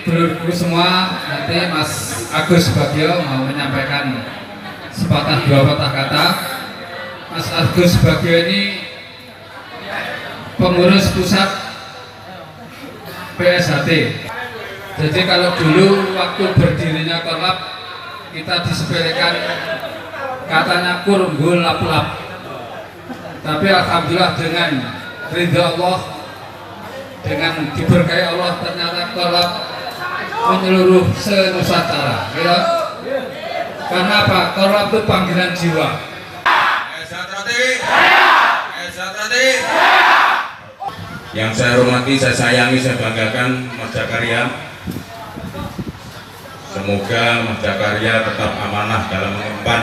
Dulurku semua, nanti Mas Agus Bagio mau menyampaikan sepatah dua patah kata. Mas Agus Bagio ini pengurus pusat PSHT. Jadi kalau dulu waktu berdirinya Korlap kita disepelekan katanya kurunggul lap-lap. Tapi alhamdulillah dengan ridha Allah, dengan diberkahi Allah, ternyata Korlap menyeluruh se-Nusantara. Ya. Karena apa? Korlap itu panggilan jiwa. Yang saya hormati, saya sayangi, saya banggakan Mas Jakaria. Semoga Mas Jakaria tetap amanah dalam mengemban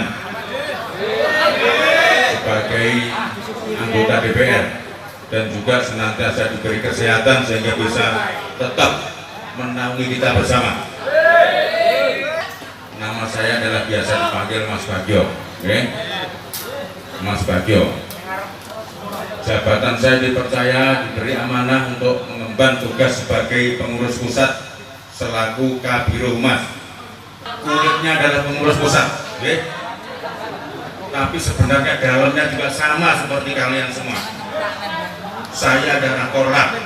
sebagai anggota DPR dan juga senantiasa diberi kesehatan sehingga bisa tetap menaungi kita bersama. Nama saya adalah biasa dipanggil Mas Bagio, okay? Mas Bagio. Jabatan saya dipercaya, diberi amanah untuk mengemban tugas sebagai pengurus pusat selaku Kabiro Humas. Kulitnya adalah pengurus pusat, okay? Tapi sebenarnya dalamnya juga sama seperti kalian semua. Saya adalah Korlap.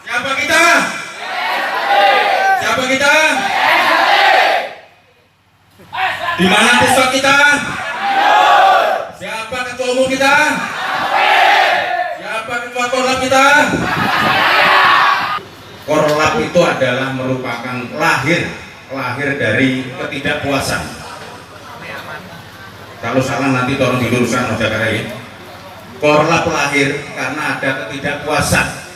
Siapa kita? Siapa kita? Di mana pusat kita? Siapa ketua umum kita? Siapa ketua Korlap kita? Korlap itu adalah merupakan lahir dari ketidakpuasan. Kalau salah nanti tolong diluruskan Mas Jakaria. Korlap lahir karena ada ketidakpuasan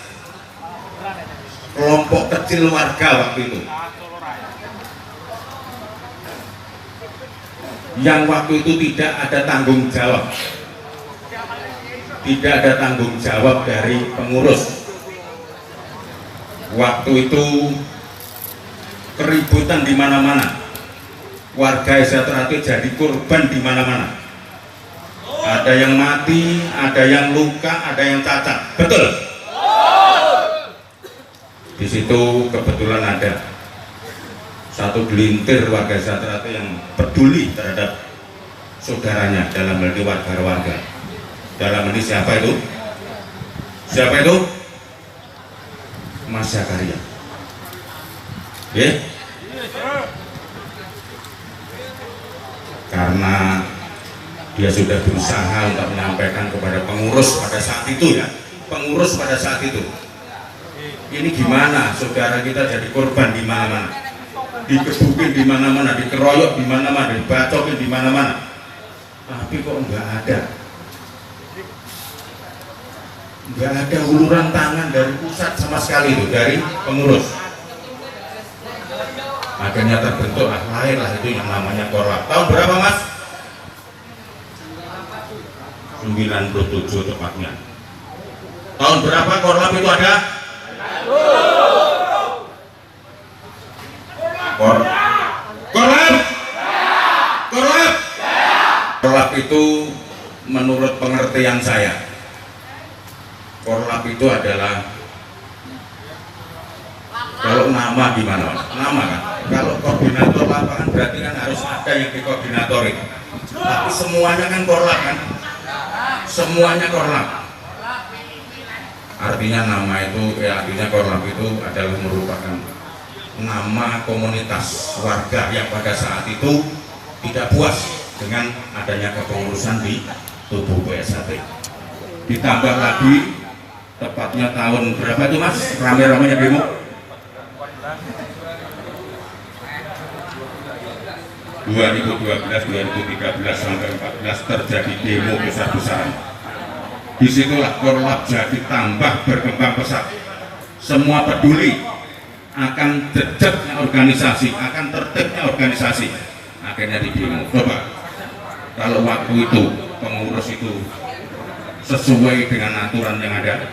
kelompok kecil warga waktu itu, yang waktu itu tidak ada tanggung jawab, tidak ada tanggung jawab dari pengurus. Waktu itu keributan di mana-mana, warga Setrate jadi korban di mana-mana. Ada yang mati, ada yang luka, ada yang cacat. Betul? Di situ kebetulan ada satu gelintir warga Setrate yang peduli terhadap saudaranya, dalam hal ini warga-warga. Dalam ini siapa itu? Siapa itu? Mas Jakaria. Ya? Karena dia sudah berusaha untuk menyampaikan kepada pengurus pada saat itu, ya, pengurus pada saat itu, ini gimana saudara kita jadi korban di mana-mana, dikebukin di mana-mana, dikeroyok di mana-mana, dibacokin di mana-mana, tapi kok nggak ada uluran tangan dari pusat sama sekali itu, dari pengurus. Akhirnya terbentuklah, lahirlah itu yang namanya Korlap. Tahun berapa, Mas? 97 tepatnya. Tahun berapa Korlap itu ada? Korlap itu menurut pengertian saya, Korlap itu adalah, kalau nama gimana? Nama kan? Kalau koordinator lapangan berarti kan harus ada yang dikoordinatori. Tapi semuanya kan Korlap kan? Semuanya Korlap. Artinya nama itu, ya artinya Korlap itu adalah merupakan nama komunitas warga yang pada saat itu tidak puas dengan adanya kepengurusan di tubuh PSHT. Ditambah lagi, tepatnya tahun berapa itu, Mas? Rame-ramenya demo? 2012, 2013 sampai 2014 terjadi demo besar-besaran. Disitulah Korlap jadi tambah berkembang pesat. Semua peduli akan jejaknya organisasi, akan tertibnya organisasi. Akhirnya di demo. Coba kalau waktu itu pengurus itu sesuai dengan aturan yang ada,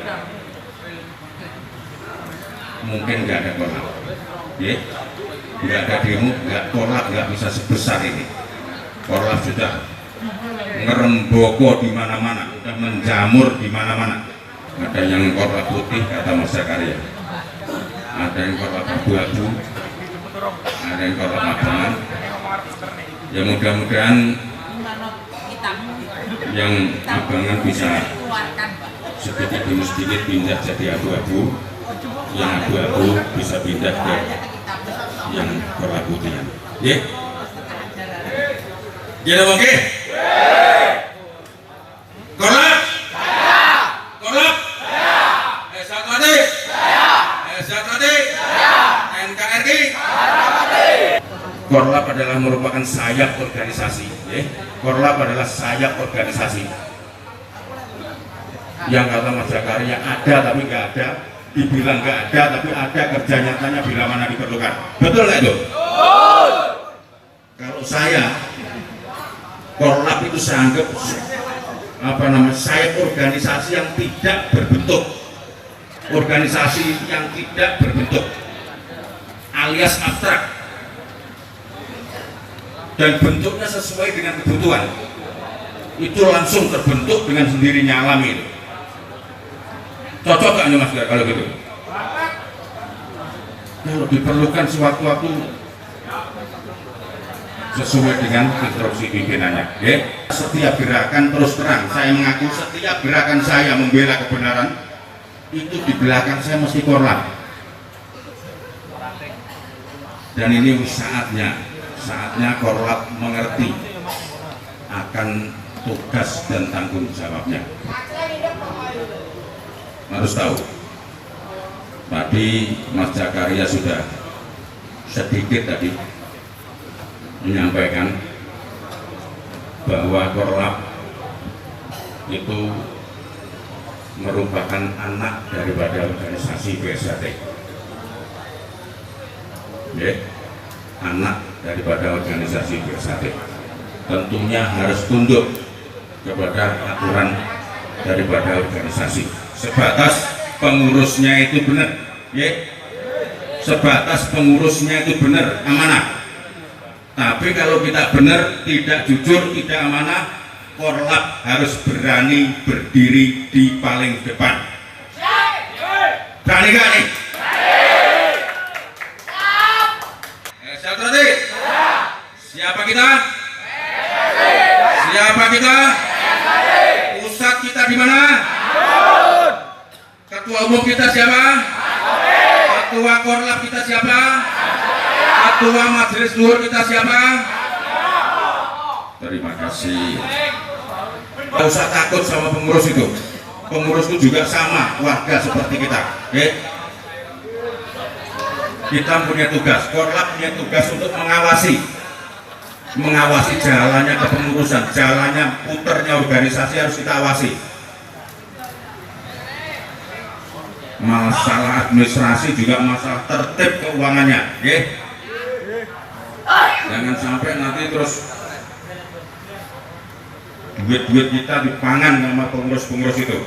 mungkin nggak ada Korlap. nggak ada demo, Korlap nggak bisa sebesar ini. Korlap sudah ngeremboko di mana-mana, sudah menjamur di mana-mana. Ada yang Korlap putih kata Mas Zakaria, ada yang Korlap abu-abu, ada yang Korlap abangan. Ya mudah-mudahan yang abangan bisa sedikit demi sedikit pindah jadi abu-abu, yang abu-abu bisa pindah ke yang Korlap putih. Ya, jadi oke. Korlap, Korlap, SHTD, SHTD, NKRI. Korlap adalah merupakan sayap organisasi. Korlap adalah sayap organisasi. Yang kata Mas Zakaria ada tapi nggak ada, dibilang nggak ada tapi ada, kerja nyatanya bila mana diperlukan. Betul nggak itu? Kalau saya, Korlap itu saya anggap sayap organisasi yang tidak berbentuk, organisasi yang tidak berbentuk, alias abstrak, dan bentuknya sesuai dengan kebutuhan. Itu langsung terbentuk dengan sendirinya, alami. Cocok gak nih Mas kalau gitu? Kalau diperlukan sewaktu-waktu sesuai dengan instruksi pimpinannya. Setiap gerakan, terus terang saya mengaku, setiap gerakan saya membela kebenaran itu di belakang saya mesti Korlap. Dan ini saatnya Korlap mengerti akan tugas dan tanggung jawabnya. Harus tahu. Tadi Mas Zakaria sudah sedikit tadi menyampaikan bahwa Korlap itu merupakan anak daripada organisasi BSHT. Anak daripada organisasi BSHT. Tentunya harus tunduk kepada aturan daripada organisasi. Sebatas pengurusnya itu benar, sebatas pengurusnya itu benar, amanah. Tapi kalau kita benar, tidak jujur, tidak amanah, Korlap harus berani berdiri di paling depan. Berani gak nih? Siapa kita? Siapa kita? Pusat kita di mana? Ketua umum kita siapa? Ketua Korlap kita siapa? Ketua Majelis Luhur kita siapa? Terima kasih. Tidak usah takut sama pengurus itu. Pengurus itu juga sama, warga seperti kita. Kita punya tugas, Korlap punya tugas untuk mengawasi jalannya kepengurusan, jalannya puternya organisasi harus kita awasi. Masalah administrasi juga masalah tertib keuangannya, jangan sampai nanti terus duit-duit kita dipangan sama pengurus-pengurus itu.